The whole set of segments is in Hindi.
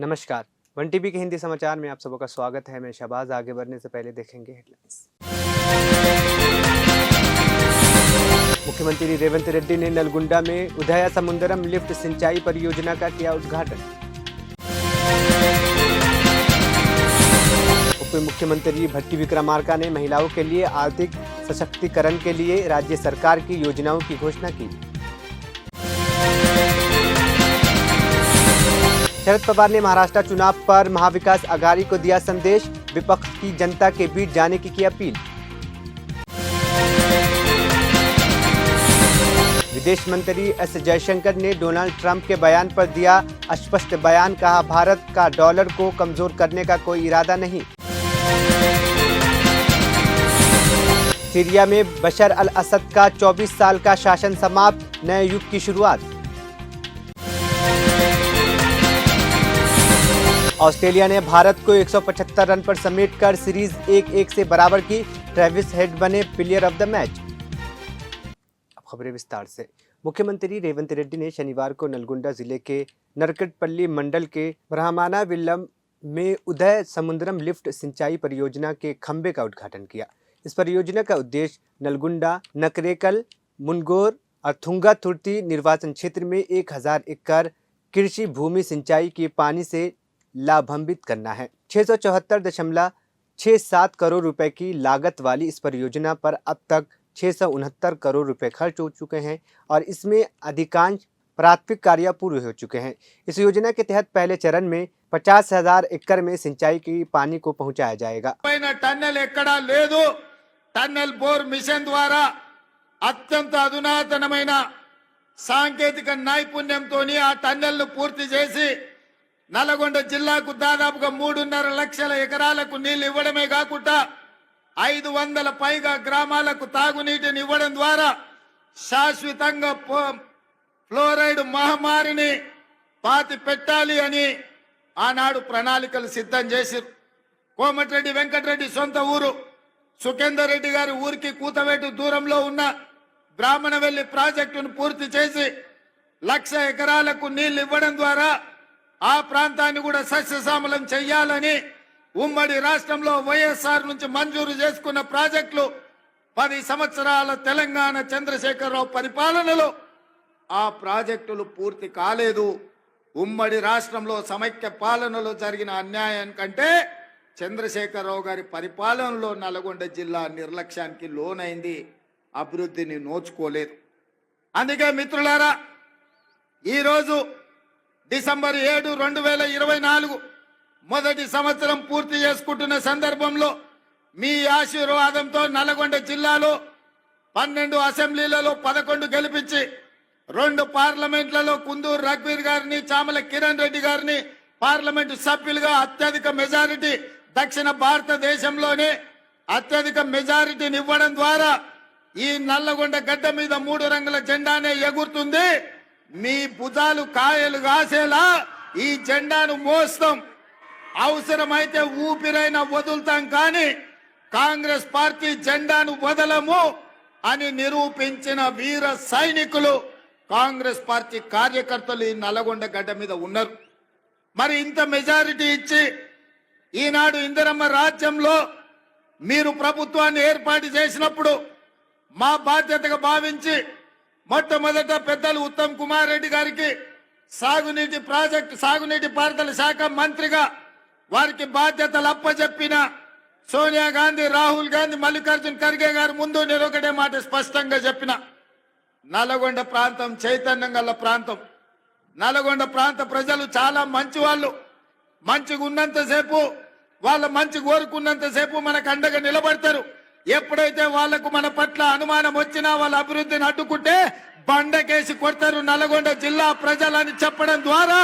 नमस्कार। वन टीवी के हिंदी समाचार में आप सबों का स्वागत है। मैं शहबाज। आगे बढ़ने से पहले देखेंगे हेडलाइंस। मुख्यमंत्री रेवंत रेड्डी ने नलगुंडा में उदया समुंदरम लिफ्ट सिंचाई परियोजना का किया उद्घाटन। उप मुख्यमंत्री भट्टी विक्रमार्का ने महिलाओं के लिए आर्थिक सशक्तिकरण के लिए राज्य सरकार की योजनाओं की घोषणा की। शरद पवार ने महाराष्ट्र चुनाव पर महाविकास आघाड़ी को दिया संदेश, विपक्ष की जनता के बीच जाने की अपील। विदेश मंत्री एस जयशंकर ने डोनाल्ड ट्रंप के बयान पर दिया स्पष्ट बयान, कहा भारत का डॉलर को कमजोर करने का कोई इरादा नहीं। सीरिया में बशर अल असद का 24 साल का शासन समाप्त, नए युग की शुरुआत। ऑस्ट्रेलिया ने भारत को 175 रन पर समेटकर सीरीज 1-1 से बराबर की। ट्रेविस हेड बने प्लेयर ऑफ द मैच। अब खबरें विस्तार से। मुख्यमंत्री रेवंत रेड्डी ने शनिवार को नलगुंडा जिले के नरकटपल्ली मंडल के ब्राह्मणा विल्लम में उदय समुंदरम लिफ्ट सिंचाई परियोजना के खंभे का उद्घाटन किया। इस परियोजना का उद्देश्य नलगुंडा, नकरेकल, मुनगोर और थुंगा तुर्ती निर्वाचन क्षेत्र में 1000 एकड़ कृषि भूमि सिंचाई के पानी से लाभान्वित करना है। 674.67 करोड़ रुपए की लागत वाली इस परियोजना पर अब तक 669 करोड़ रुपए खर्च हो चुके हैं और इसमें अधिकांश प्राथमिक कार्य पूरे हो चुके हैं। इस योजना के तहत पहले चरण में 50,000 एकड़ में सिंचाई की पानी को पहुंचाया जाएगा। टनल ఎక్కడా లేదు। టన్నెల్ బోర్ మిషన్ ద్వారా అత్యంత అధునాతనమైన సాంకేతిక నైపుణ్యంతోని ఆ టన్నెల్ ను పూర్తి చేసి నల్గొండ జిల్లాకు దాదాపుగా 3.5 లక్షల ఎకరాలకు నీళ్లు ఇవ్వడమే కాకుండా 500 పైగా గ్రామాలకు తాగునీటిని ఇవ్వడం ద్వారా శాశ్వతంగా ఫ్లోరైడ్ మహమ్మారిని పాతి పెట్టాలి అని ఆనాడు ప్రణాళికలు సిద్ధం చేశారు। కోమటిరెడ్డి వెంకటరెడ్డి సొంత ఊరు సుఖేందర్ రెడ్డి గారి ఊరికి కూతవేటు దూరంలో ఉన్న బ్రాహ్మణవెల్లి ప్రాజెక్టును పూర్తి చేసి 1,00,000 ఎకరాలకు నీళ్లు ఇవ్వడం ద్వారా ఆ ప్రాంతాన్ని కూడా సస్యశ్యామలం చేయాలని ఉమ్మడి రాష్ట్రంలో వైఎస్ఆర్ నుంచి మంజూరు చేసుకున్న ప్రాజెక్టులు 10 సంవత్సరాల తెలంగాణ చంద్రశేఖరరావు పరిపాలనలో ఆ ప్రాజెక్టులు పూర్తి కాలేదు। ఉమ్మడి రాష్ట్రంలో సమైక్య పాలనలో జరిగిన అన్యాయం కంటే చంద్రశేఖరరావు గారి పరిపాలనలో నల్గొండ జిల్లా నిర్లక్ష్యానికి లోనైంది, అభివృద్ధిని నోచుకోలేదు। అందుకే మిత్రులారా, ఈరోజు డిసెంబర్ 7, 2024 మొదటి సంవత్సరం పూర్తి చేసుకుంటున్న సందర్భంలో మీ ఆశీర్వాదంతో నల్గొండ జిల్లాలో 12 అసెంబ్లీలలో 11 గెలిపించి 2 పార్లమెంట్లలో కుందూరు రఘువీర్ గారిని, చామల కిరణ్ రెడ్డి గారిని పార్లమెంటు సభ్యులుగా అత్యధిక మెజారిటీ, దక్షిణ భారతదేశంలోనే అత్యధిక మెజారిటీని ఇవ్వడం ద్వారా ఈ నల్లగొండ గడ్డ మీద 3 రంగుల జెండానే ఎగురుతుంది। మీ భుజాలు కాయలు కాసేలా ఈ జెండాను మోస్తాం, అవసరమైతే ఊపిరైనా వదులుతాం, కానీ కాంగ్రెస్ పార్టీ జెండాను వదలము అని నిరూపించిన వీర సైనికులు కాంగ్రెస్ పార్టీ కార్యకర్తలు ఈ నల్గొండ గడ్డ మీద ఉన్నారు। మరి ఇంత మెజారిటీ ఇచ్చి ఈనాడు ఇందిరమ్మ రాజ్యంలో మీరు ప్రభుత్వాన్ని ఏర్పాటు చేసినప్పుడు మా బాధ్యతగా భావించి మొట్టమొదట పెద్దలు ఉత్తమ్ కుమార్ రెడ్డి గారికి సాగునీటి పారుదల శాఖ మంత్రిగా వారికి బాధ్యతలు అప్పచెప్పిన సోనియా గాంధీ, రాహుల్ గాంధీ, మల్లికార్జున్ ఖర్గే గారు ముందు నేను ఒకటే మాట స్పష్టంగా చెప్పిన, నల్గొండ ప్రాంతం చైతన్యం గల ప్రాంతం। నల్గొండ ప్రాంత ప్రజలు చాలా మంచి వాళ్ళు, మంచిగా ఉన్నంతసేపు, వాళ్ళ మంచి కోరుకున్నంతసేపు మనకు అండగా నిలబడతారు। ఎప్పుడైతే వాళ్లకు మన పట్ల అనుమానం వచ్చినా వాళ్ళ అభివృద్ధిని అడ్డుకుంటే బండకేసి కొడతారు నల్గొండ జిల్లా ప్రజలని చెప్పడం ద్వారా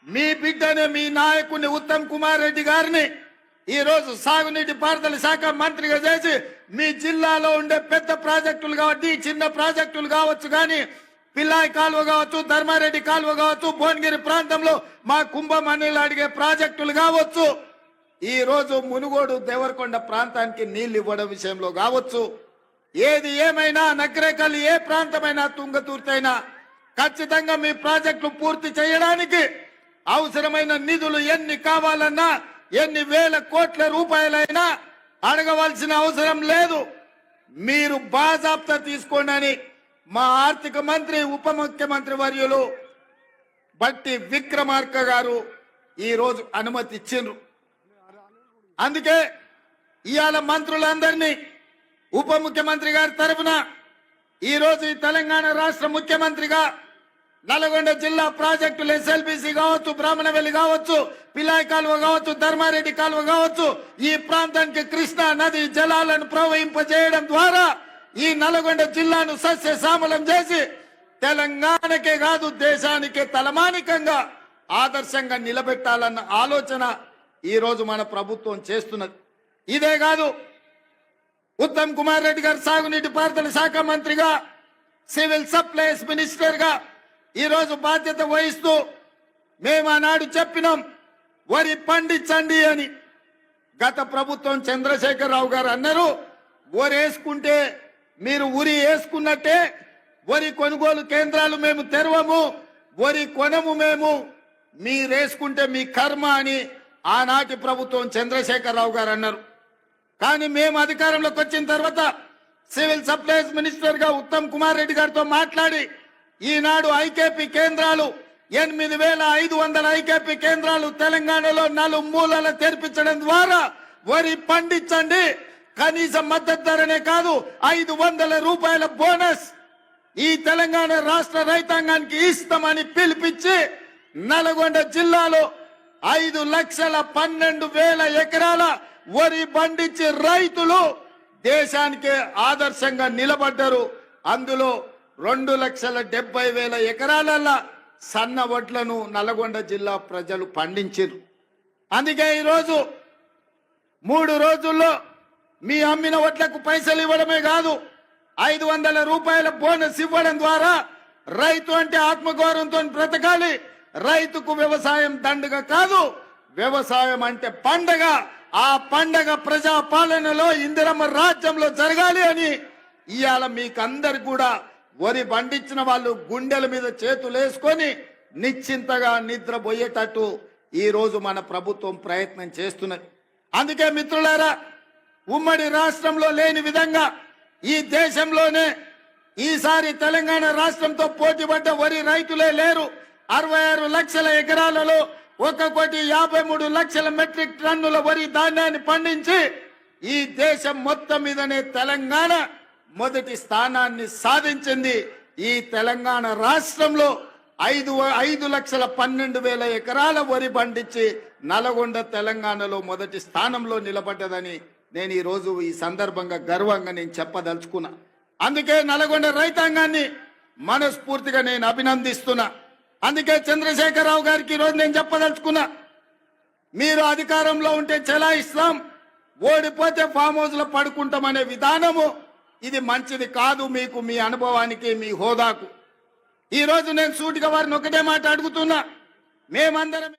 మీ బిడ్డనే, మీ నాయకుని ఉత్తమ్ కుమార్ రెడ్డి గారిని ఈ రోజు సాగునీటి పారుదల శాఖ మంత్రిగా చేసి మీ జిల్లాలో ఉండే పెద్ద ప్రాజెక్టులు కావచ్చు, చిన్న ప్రాజెక్టులు కావచ్చు, కానీ పిల్లాయి కాలువ కావచ్చు, ధర్మారెడ్డి కాలువ కావచ్చు, భువనగిరి ప్రాంతంలో మా కుంభమణిలు అడిగే ప్రాజెక్టులు కావచ్చు, ఈ రోజు మునుగోడు దేవరకొండ ప్రాంతానికి నీళ్లు ఇవ్వడం విషయంలో కావచ్చు, ఏది ఏమైనా నగరేకల్ ఏ ప్రాంతమైనా తుంగతుర్తైనా ఖచ్చితంగా మీ ప్రాజెక్టులు పూర్తి చేయడానికి అవసరమైన నిధులు ఎన్ని కావాలన్నా ఎన్ని వేల కోట్ల రూపాయలైనా అడగవలసిన అవసరం లేదు. మీరు బాజాప్తా తీసుకోండి అని మా ఆర్థిక మంత్రి ఉప ముఖ్యమంత్రి వర్యులు బట్టి విక్రమార్క గారు ఈ రోజు అనుమతి ఇచ్చిండ్రు. అందుకే ఇవాళ మంత్రులందరినీ ఉప ముఖ్యమంత్రి గారి తరఫున ఈ రోజు ఈ తెలంగాణ రాష్ట్ర ముఖ్యమంత్రిగా నల్గొండ జిల్లా ప్రాజెక్టులు ఎస్ఎల్బిసి కావచ్చు, బ్రాహ్మణవెల్లి కావచ్చు, పిలాయి కాలువ కావచ్చు, ధర్మారెడ్డి కాలువ కావచ్చు, ఈ ప్రాంతానికి కృష్ణా నది జలాలను ప్రవహింపజేయడం ద్వారా ఈ నల్గొండ జిల్లాను సస్యశ్యామలం చేసి తెలంగాణకే కాదు దేశానికే తలమానికంగా ఆదర్శంగా నిలబెట్టాలన్న ఆలోచన ఈ రోజు మన ప్రభుత్వం చేస్తున్నది. ఇదే కాదు, ఉత్తమ్ కుమార్ రెడ్డి గారు సాగునీటి పారుదల శాఖ మంత్రిగా, సివిల్ సప్లైస్ మినిస్టర్ గా ఈ రోజు బాధ్యత వహిస్తూ మేము ఆనాడు చెప్పినాం వరి పండించండి అని. గత ప్రభుత్వం చంద్రశేఖరరావు గారు అన్నారు, వరి వేసుకుంటే మీరు ఉరి వేసుకున్నట్టే, వరి కొనుగోలు కేంద్రాలు మేము తెరవము, వరి కొనము, మేము మీరేసుకుంటే మీ కర్మ అని ఆనాటి ప్రభుత్వం చంద్రశేఖరరావు గారు అన్నారు. కానీ మేము అధికారంలోకి వచ్చిన తర్వాత సివిల్ సప్లైస్ మినిస్టర్ గా ఉత్తమ్ కుమార్ రెడ్డి గారితో మాట్లాడి ఈనాడు ఐకేపీ కేంద్రాలు 8,500 ఐకేపీ కేంద్రాలు తెలంగాణలో 4 మూలల తెరిపించడం ద్వారా వరి పండించండి, కనీస మద్దతు ధరనే కాదు 500 రూపాయల బోనస్ ఈ తెలంగాణ రాష్ట్ర రైతాంగానికి ఇస్తామని పిలిపించి నల్గొండ జిల్లాలో 5,12,000 ఎకరాల వరి పండించి రైతులు దేశానికే ఆదర్శంగా నిలబడ్డారు. అందులో 2,70,000 ఎకరాలల్లా సన్న వడ్లను నల్గొండ జిల్లా ప్రజలు పండించారు. అందుకే ఈరోజు 3 రోజుల్లో మీ అమ్మిన వడ్లకు పైసలు ఇవ్వడమే కాదు 500 రూపాయల బోనస్ ఇవ్వడం ద్వారా రైతు అంటే ఆత్మగౌరవంతో బ్రతకాలి. రైతుకు వ్యవసాయం దండగ కాదు, వ్యవసాయం అంటే పండగ. ఆ పండగ ప్రజా పాలనలో ఇందిరమ్మ రాజ్యంలో జరగాలి అని ఇవాళ మీకందరు కూడా వరి పండించిన వాళ్ళు గుండెల మీద చేతులు వేసుకొని నిశ్చింతగా నిద్రపోయేటట్టు ఈ రోజు మన ప్రభుత్వం ప్రయత్నం చేస్తున్నది. అందుకే మిత్రులారా, ఉమ్మడి రాష్ట్రంలో లేని విధంగా ఈ దేశంలోనే ఈసారి తెలంగాణ రాష్ట్రంతో పోటీపడ్డ వరి రైతులే లేరు. 66 లక్షల ఎకరాలలో 1,53,00,000 మెట్రిక్ టన్నుల వరి ధాన్యాన్ని పండించి ఈ దేశం మొత్తం మీదనే తెలంగాణ మొదటి స్థానాన్ని సాధించింది. ఈ తెలంగాణ రాష్ట్రంలో 5,12,000 ఎకరాల వరి పండించి నల్గొండ తెలంగాణలో మొదటి స్థానంలో నిలబడ్డదని నేను ఈ రోజు ఈ సందర్భంగా గర్వంగా నేను చెప్పదలుచుకున్నా. అందుకే నల్గొండ రైతాంగాన్ని మనస్ఫూర్తిగా నేను అభినందిస్తున్నా. అందుకే చంద్రశేఖరరావు గారికి ఈరోజు నేను చెప్పదలుచుకున్నా, మీరు అధికారంలో ఉంటే చెలాయిస్తాం, ఓడిపోతే ఫామ్ హౌస్ లో పడుకుంటామనే విధానము ఇది మంచిది కాదు మీకు, మీ అనుభవానికి, మీ హోదాకు. ఈ రోజు నేను సూటిగా వారిని ఒకటే మాట అడుగుతున్నా, మేమందరం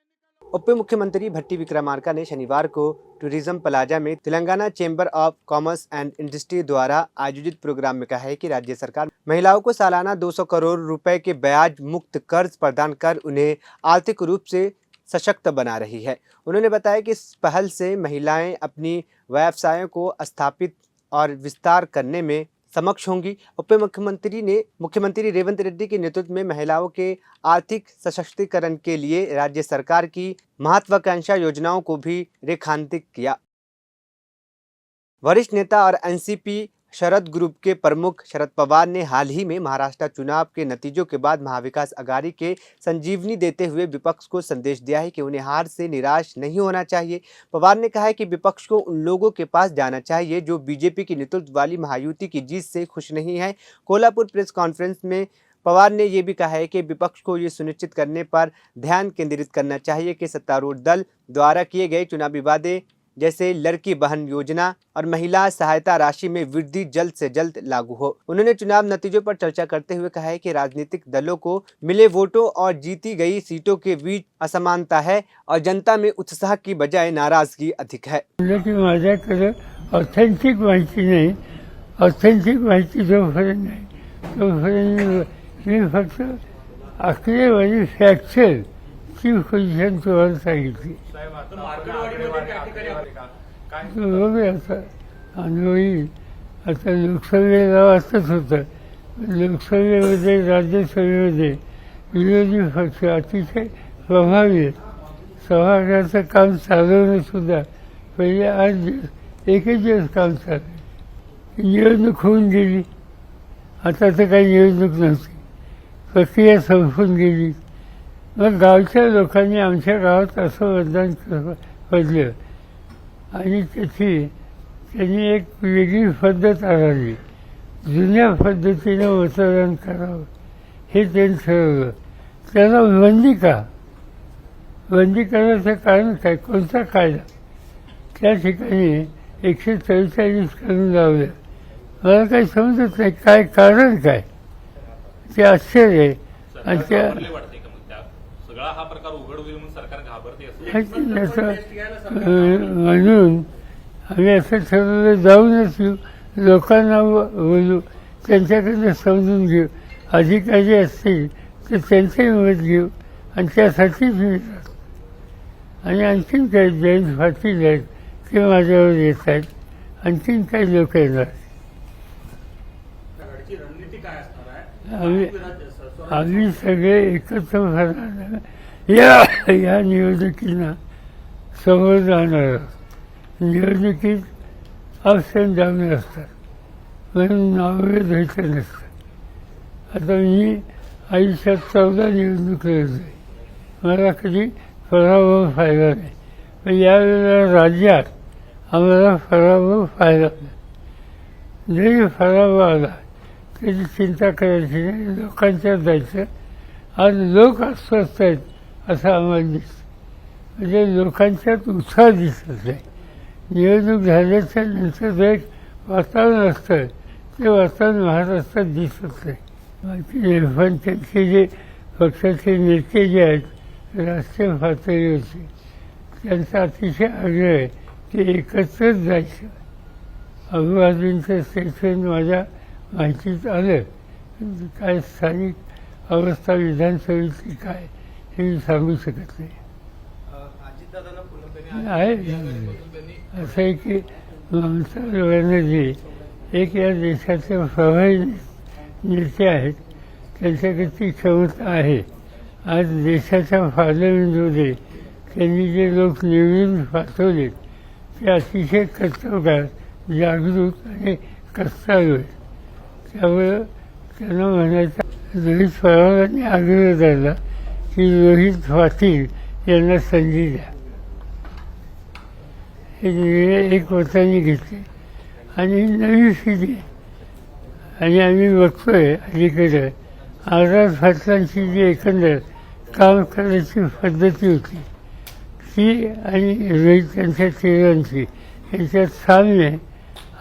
उप मुख्यमंत्री भट्टी विक्रमार्का ने शनिवार को टूरिज्म प्लाजा में Telangana chamber of commerce and industry द्वारा आयोजित प्रोग्राम में कहा है कि राज्य सरकार महिलाओं को सालाना 200 करोड़ रुपए के ब्याज मुक्त कर्ज प्रदान कर उन्हें आर्थिक रूप से सशक्त बना रही है। उन्होंने बताया कि इस पहल से महिलाएं अपनी व्यवसायों को स्थापित और विस्तार करने में समक्ष होंगी। उप मुख्यमंत्री ने मुख्यमंत्री रेवंत रेड्डी के नेतृत्व में महिलाओं के आर्थिक सशक्तिकरण के लिए राज्य सरकार की महत्वाकांक्षा योजनाओं को भी रेखांकित किया। वरिष्ठ नेता और एनसीपी शरद ग्रुप के प्रमुख शरद पवार ने हाल ही में महाराष्ट्र चुनाव के नतीजों के बाद महाविकास अघाड़ी के संजीवनी देते हुए विपक्ष को संदेश दिया है कि उन्हें हार से निराश नहीं होना चाहिए। पवार ने कहा है कि विपक्ष को उन लोगों के पास जाना चाहिए जो बीजेपी की नेतृत्व वाली महायुति की जीत से खुश नहीं है। कोल्हापुर प्रेस कॉन्फ्रेंस में पवार ने ये भी कहा है कि विपक्ष को ये सुनिश्चित करने पर ध्यान केंद्रित करना चाहिए कि सत्तारूढ़ दल द्वारा किए गए चुनावी वादे जैसे लड़की बहन योजना और महिला सहायता राशि में वृद्धि जल्द से जल्द लागू हो। उन्होंने चुनाव नतीजों पर चर्चा करते हुए कहा है कि राजनीतिक दलों को मिले वोटों और जीती गई सीटों के बीच असमानता है और जनता में उत्साह की बजाय नाराजगी अधिक है। ऑथेंटिक माहिती नाही, ऑथेंटिक माहिती जोपर्यंत नाही तोपर्यंत मी फक्त आकडेवारी फॅक्चर चीफ पोझिशन तुम्हाला सांगितली. बघूया आता अनुभव येईल. आता लोकसभेला वाचत होतं. लोकसभेमध्ये राज्यसभेमध्ये विरोधी पक्ष अतिशय प्रभावी आहेत. सभागृहाचं काम चालवणं सुद्धा पहिले 8 दिवस एकच दिवस काम चाललं. निवडणूक होऊन गेली. आता तर काही निवडणूक नव्हती. प्रक्रिया संपून गेली. मग गावच्या लोकांनी आमच्या गावात असं मतदान पडलं आणि त्यांनी एक वेगळी पद्धत आढळली. जुन्या पद्धतीनं मतदान करावं हे त्यांनी ठरवलं. त्याला बंदी का? बंदी करण्याचं कारण काय? कोणता कायदा? त्या ठिकाणी 144 करून लावलं. मला काही समजत नाही काय कारण काय. ते आश्चर्य आहे. आणि त्या हा प्रकार उघड होईल म्हणून सरकार घाबरते म्हणून आम्ही असं ठरवलं जाऊनच येऊ, लोकांना बोलू, त्यांच्याकडनं समजून घेऊ. अधिकारी असतील तर त्यांचंही मत घेऊ आणि त्यासाठीच मी जातो. आणि आणखीन काही जयंत पाटील आहेत ते माझ्यावर येत आहेत. आणखीन काही लोक येणार. आम्ही सगळे एकत्र राहणार. या निवडणुकींना समोर जाणार आहोत. निवडणुकीत अप्स अँड डाऊन असतात म्हणून नावे द्यायचं नसतं. आता मी आयुष्यात 14 निवडणूक लढलोय. मला कधी पराभव पाहिला नाही. पण यावेळेला राज्यात आम्हाला पराभव पाहिला नाही. जरी पराभव आला त्याची चिंता करायची नाही. लोकांच्यात जायचं. आज लोक अस्वस्थ आहेत असं आम्हाला दिसतं. म्हणजे लोकांच्यात उत्साह दिसत नाही. निवडणूक झाल्याच्या नंतर एक वातावरण असतं ते वातावरण महाराष्ट्रात दिसत नाही. पण त्यांचे जे पक्षाचे नेते जे आहेत राष्ट्रीय पातळीवरचे त्यांचा अतिशय आग्रह आहे की एकत्रच जायचं. अभिवादनचं स्टेटमेंट माझ्या माहितीत आलं. काय स्थानिक अवस्था विधानसभेची काय हे मी सांगू शकत नाही. आहे असं आहे की ममता बॅनर्जी एक या देशाचे प्रभावी नेते आहेत. त्यांच्याकडे ती क्षमता आहे. आज देशाच्या पार्लमेंटमध्ये त्यांनी जे लोक निवडून पाठवले ते अतिशय कर्तबगार, जागृत आणि कष्टाळू आहेत. त्यामुळं त्यांना म्हणायचं रोहित पवारांनी आग्रह धरला की रोहित पाटील यांना संधी द्या. हे निर्णय एक मताने घेतले आणि नवी पिढी आणि आम्ही बघतोय अलीकडं आझाद पाटलांची जी एकंदर काम करायची पद्धती होती ती आणि रोहित यांच्या चेहऱ्यांची यांच्यात साम्य आहे.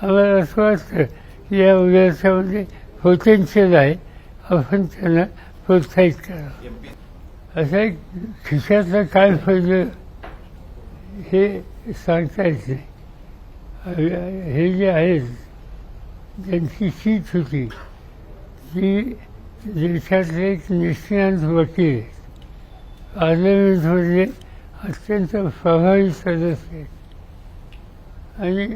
आम्हाला असं वाटतं की या उद्याच्यामध्ये पोटेन्शियल आहे. आपण त्यांना प्रोत्साहित करावं. असं एक खिशातलं काय पडलं हे सांगता येत नाही. हे जे आहेत त्यांची सीट होती ती देशातले एक निष्णात वकील आहेत. पार्लमेंटमधले अत्यंत प्रभावी सदस्य आहेत आणि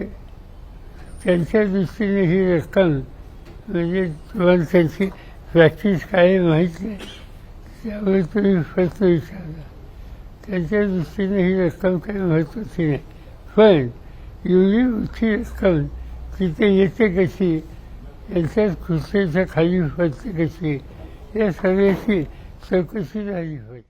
त्यांच्या दृष्टीने ही रक्कम म्हणजे तुम्हाला त्यांची प्रॅक्टिस काय माहीत नाही त्यामुळे तुम्ही प्रश्न विचारला. त्यांच्या दृष्टीने ही रक्कम काही महत्त्वाची नाही. पण एवढी मोठी रक्कम तिथे येते कशी, यांच्यात खुर्चीच्या खाली पडते कशी, या सगळ्याची चौकशी झाली पाहिजे.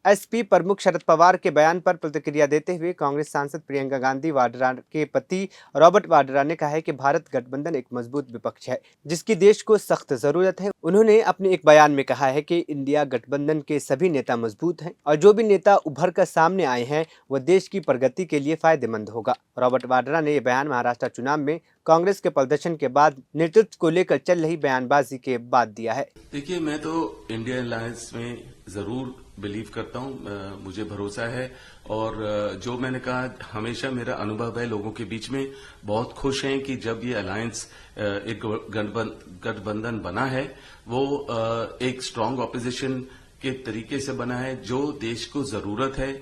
एसपी प्रमुख शरद पवार के बयान पर प्रतिक्रिया देते हुए कांग्रेस सांसद प्रियंका गांधी वाड्रा के पति रॉबर्ट वाड्रा ने कहा है कि भारत गठबंधन एक मजबूत विपक्ष है जिसकी देश को सख्त जरूरत है. उन्होंने अपने एक बयान में कहा है कि इंडिया गठबंधन के सभी नेता मजबूत हैं और जो भी नेता उभर कर सामने आए हैं वह देश की प्रगति के लिए फायदेमंद होगा. रॉबर्ट वाड्रा ने यह बयान महाराष्ट्र चुनाव में कांग्रेस के प्रदर्शन के बाद नेतृत्व को लेकर चल रही बयानबाजी के बाद दिया है. देखिए, मैं तो इंडिया अलायंस में जरूर बिलीव करता हूं. मुझे भरोसा है और जो मैंने कहा हमेशा मेरा अनुभव है लोगों के बीच में बहुत खुश हैं कि जब ये अलायंस एक गठबंधन बना है वो एक स्ट्रांग ऑपोजिशन के तरीके से बना है। जो देश को जरूरत है,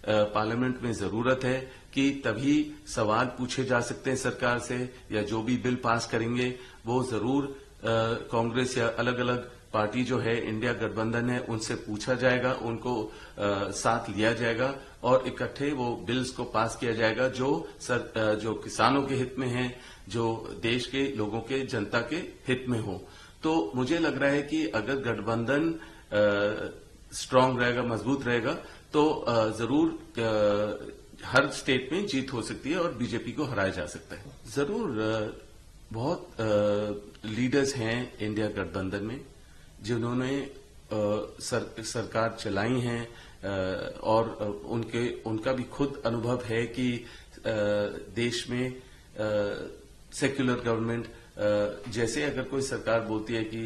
पार्लियामेंट में जरूरत है कि तभी सवाल पूछे जा सकते हैं सरकार से, या जो भी बिल पास करेंगे वो जरूर कांग्रेस या अलग अलग पार्टी जो है, इंडिया गठबंधन है, उनसे पूछा जाएगा, उनको साथ लिया जाएगा और इकट्ठे वो बिल्स को पास किया जाएगा जो किसानों के हित में है, जो देश के लोगों के, जनता के हित में हो। तो मुझे लग रहा है कि अगर गठबंधन स्ट्रांग रहेगा, मजबूत रहेगा, तो जरूर हर स्टेट में जीत हो सकती है और बीजेपी को हराया जा सकता है। जरूर बहुत लीडर्स हैं इंडिया गठबंधन में जिन्होंने सरकार चलाई है, और उनका भी खुद अनुभव है कि देश में सेक्युलर गवर्नमेंट, जैसे अगर कोई सरकार बोलती है कि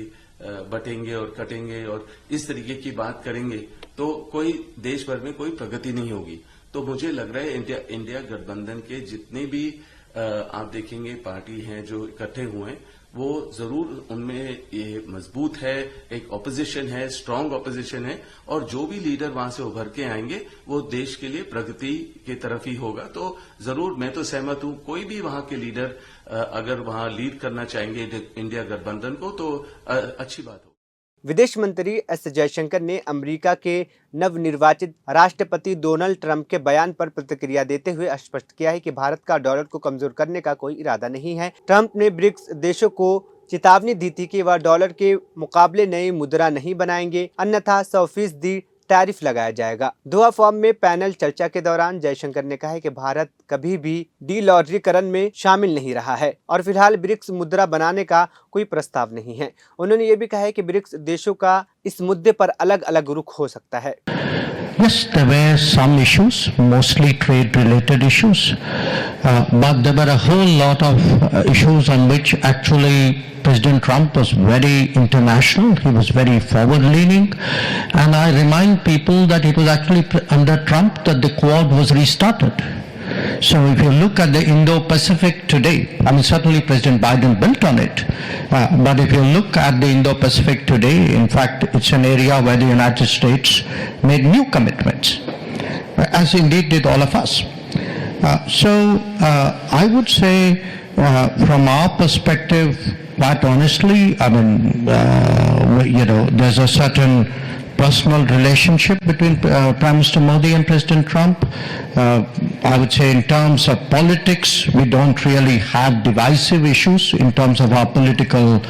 बटेंगे और कटेंगे और इस तरीके की बात करेंगे तो कोई देश भर में कोई प्रगति नहीं होगी। तो मुझे लग रहा है इंडिया गठबंधन के जितने भी आप देखेंगे पार्टी हैं जो इकट्ठे हुए हैं, वो जरूर उनमें ये मजबूत है, एक ऑपोजिशन है, स्ट्रांग ऑपोजिशन है, और जो भी लीडर वहां से उभर के आएंगे वो देश के लिए प्रगति की तरफ ही होगा। तो जरूर मैं तो सहमत हूं, कोई भी वहां के लीडर अगर वहां लीड करना चाहेंगे इंडिया गठबंधन को तो अच्छी बात हो। विदेश मंत्री एस जयशंकर ने अमेरिका के नवनिर्वाचित राष्ट्रपति डोनाल्ड ट्रंप के बयान पर प्रतिक्रिया देते हुए स्पष्ट किया है कि भारत का डॉलर को कमजोर करने का कोई इरादा नहीं है। ट्रंप ने ब्रिक्स देशों को चेतावनी दी थी कि वह डॉलर के मुकाबले नई मुद्रा नहीं बनाएंगे, अन्यथा 100% टैरिफ लगाया जाएगा। दोहा फॉर्म में पैनल चर्चा के दौरान जयशंकर ने कहा है कि भारत कभी भी डीलॉन्ड्रीकरण में शामिल नहीं रहा है और फिलहाल ब्रिक्स मुद्रा बनाने का कोई प्रस्ताव नहीं है। उन्होंने ये भी कहा है कि ब्रिक्स देशों का इस मुद्दे पर अलग अलग रुख हो सकता है। Yes, there were some issues, mostly trade-related issues, but there were a whole lot of issues on which actually President Trump was very international. He was very forward-leaning, and I remind people that it was actually under Trump that the Quad was restarted. So if you look at the Indo-Pacific today, I mean certainly President Biden built on it, but if you look at the Indo-Pacific today, in fact it's an area where the United States made new commitments, as indeed did all of us. So I would say from our perspective, quite honestly, I mean, there's a certain personal relationship between Prime Minister Modi and President Trump. I would say in terms of politics, we don't really have divisive issues in terms of our political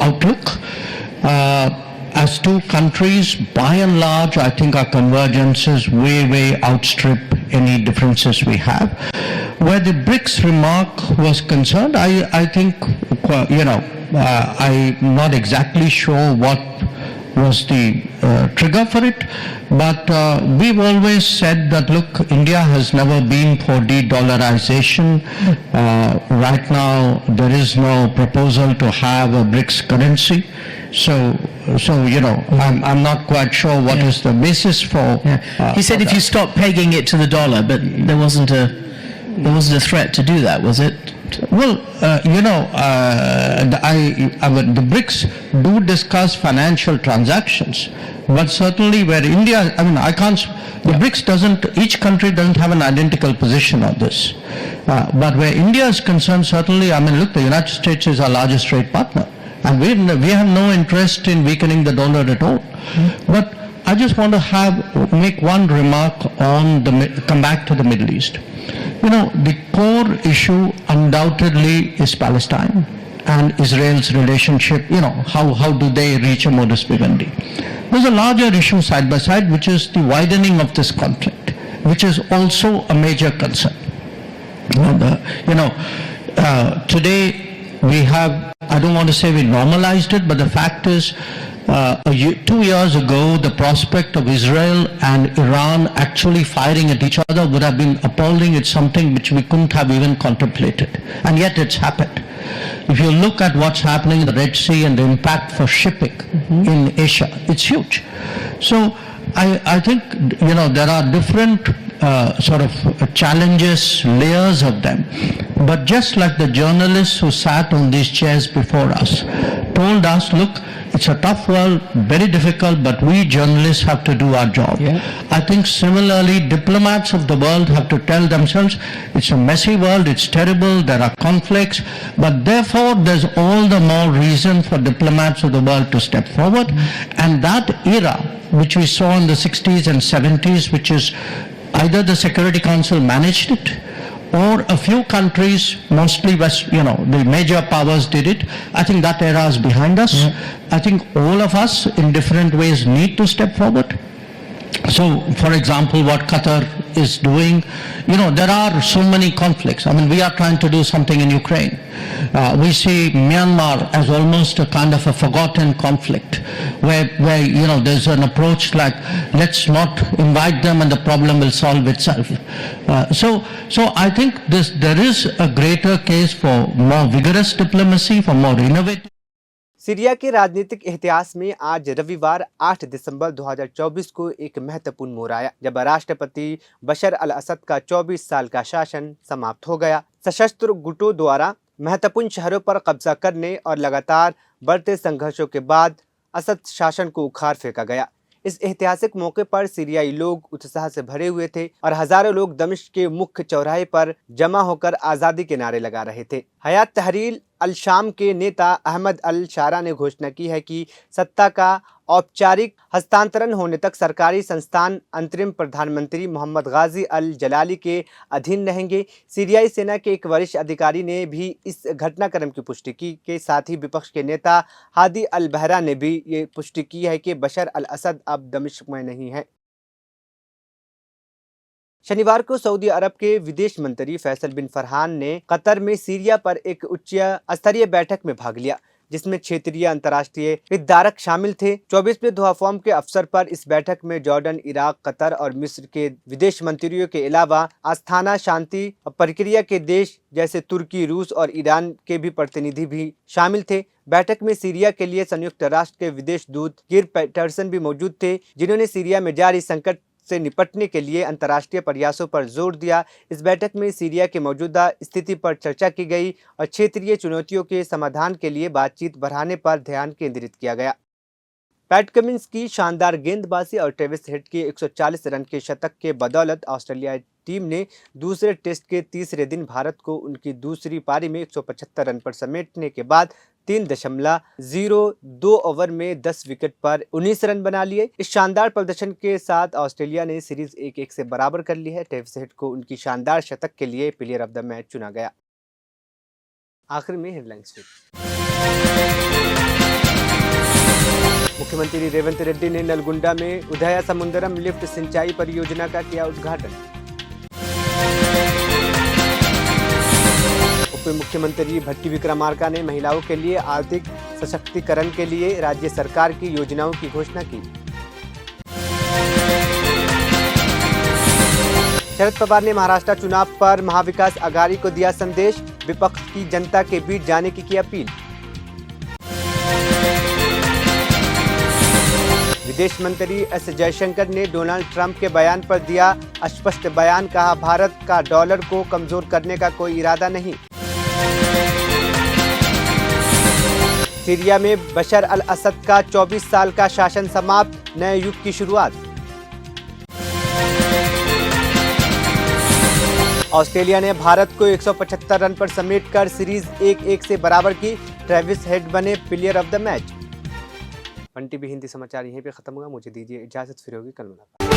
outlook. As two countries, by and large, I think our convergences way outstrip any differences we have. Where the BRICS remark was concerned, I think, I'm not exactly sure what was the trigger for it, but we've always said that look, India has never been for de-dollarization. Right now there is no proposal to have a BRICS currency, so I'm not quite sure what is the basis for. He said if you stop pegging it to the dollar, but there wasn't a threat to do that, was it? Well, the BRICS do discuss financial transactions, but certainly where India, the BRICS doesn't, each country doesn't have an identical position on this. But where India is concerned, certainly, look, the United States is our largest trade partner, and we have no interest in weakening the dollar at all. But I just want to make one remark on come back to the Middle East. The core issue undoubtedly is Palestine and Israel's relationship. How do they reach a modus vivendi? There's a larger issue side by side, which is the widening of this conflict, which is also a major concern. Today we have, I don't want to say we normalized it, but the fact is 2 years ago, the prospect of Israel and Iran actually firing at each other would have been appalling. It's something which we couldn't have even contemplated. And yet it's happened. If you look at what's happening in the Red Sea and the impact for shipping in Asia, it's huge. So I think, there are different challenges, layers of them. But just like the journalists who sat on these chairs before us told us, look, It's a tough world, very difficult, but we journalists have to do our job. I think similarly, diplomats of the world have to tell themselves, it's a messy world, it's terrible, there are conflicts, but therefore there's all the more reason for diplomats of the world to step forward. And that era, which we saw in the 60s and 70s, which is either the Security Council managed it, or a few countries, mostly the major powers did it. I think that era is behind us. I think all of us in different ways need to step forward. So, for example, what Qatar is doing, there are so many conflicts. I mean, we are trying to do something in Ukraine. We see Myanmar as almost a kind of a forgotten conflict where there's an approach like, let's not invite them and the problem will solve itself. So I think there is a greater case for more vigorous diplomacy, for more innovative. Syria के राजनीतिक इतिहास में आज रविवार 8 दिसंबर 2024 को एक महत्वपूर्ण मोड़ आया जब राष्ट्रपति बशर अल असद का 24 साल का शासन समाप्त हो गया। सशस्त्र गुटों द्वारा महत्वपूर्ण शहरों पर कब्जा करने और लगातार बढ़ते संघर्षों के बाद असद शासन को उखाड़ फेंका गया। इस ऐतिहासिक मौके पर सीरियाई लोग उत्साह से भरे हुए थे और हजारों लोग दमिश्क के मुख्य चौराहे पर जमा होकर आज़ादी के नारे लगा रहे थे। हयात तहरीर अल शाम के नेता अहमद अल शारा ने घोषणा की है कि सत्ता का औपचारिक हस्तांतरण होने तक सरकारी संस्थान अंतरिम प्रधानमंत्री मोहम्मद गाजी अल जलाली के अधीन रहेंगे। सीरियाई सेना के एक वरिष्ठ अधिकारी ने भी इस घटनाक्रम की पुष्टि की के साथ ही विपक्ष के नेता हादी अल बहरा ने भी ये पुष्टि की है कि बशर अल असद अब दमिश्क में नहीं है। शनिवार को सऊदी अरब के विदेश मंत्री फैसल बिन फरहान ने कतर में सीरिया पर एक उच्च स्तरीय बैठक में भाग लिया जिसमें क्षेत्रीय अंतर्राष्ट्रीय हितधारक शामिल थे। 24वें दोहा फोरम के अवसर पर इस बैठक में जॉर्डन, इराक, कतर और मिस्र के विदेश मंत्रियों के अलावा आस्थाना शांति प्रक्रिया के देश जैसे तुर्की, रूस और ईरान के भी प्रतिनिधि भी शामिल थे। बैठक में सीरिया के लिए संयुक्त राष्ट्र के विदेश दूत गिर पैटरसन भी मौजूद थे जिन्होंने सीरिया में जारी संकट से निपटने के लिए अंतर्राष्ट्रीय प्रयासों पर जोर दिया। इस बैठक में सीरिया की मौजूदा स्थिति पर चर्चा की गई और क्षेत्रीय चुनौतियों के समाधान के लिए बातचीत बढ़ाने पर ध्यान केंद्रित किया गया। पैट कमिंस की शानदार गेंदबाजी और ट्रेविस हेड के 140 रन के शतक के बदौलत ऑस्ट्रेलियाई टीम ने दूसरे टेस्ट के तीसरे दिन भारत को उनकी दूसरी पारी में 175 रन पर समेटने के बाद 3.02 ओवर में 10 विकेट पर 19 रन बना लिए। इस शानदार प्रदर्शन के साथ ऑस्ट्रेलिया ने सीरीज 1-1 से बराबर कर ली है। ट्रेविस हेड को उनकी शानदार शतक के लिए प्लेयर ऑफ द मैच चुना गया। आखिर में हेडलाइंस। मुख्यमंत्री रेवंत रेड्डी ने नलगुंडा में उदया समुंदरम लिफ्ट सिंचाई परियोजना का किया उद्घाटन। उप मुख्यमंत्री भट्टी विक्रमार्का ने महिलाओं के लिए आर्थिक सशक्तिकरण के लिए राज्य सरकार की योजनाओं की घोषणा की। शरद पवार ने महाराष्ट्र चुनाव पर महाविकास आघाड़ी को दिया संदेश, विपक्ष की जनता के बीच जाने की अपील। विदेश मंत्री एस जयशंकर ने डोनाल्ड ट्रंप के बयान पर दिया स्पष्ट बयान, कहा भारत का डॉलर को कमजोर करने का कोई इरादा नहीं। सीरिया में बशर अल असद का 24 साल का शासन समाप्त, नए युग की शुरुआत। ऑस्ट्रेलिया ने भारत को 175 रन पर समेटकर सीरीज 1-1 से बराबर की, ट्रेविस हेड बने player of the match. One TV Hindi समाचार यहीं पे खत्म हुआ। मुझे दीजिए इजाजत, फिर होगी कल मुलाकात।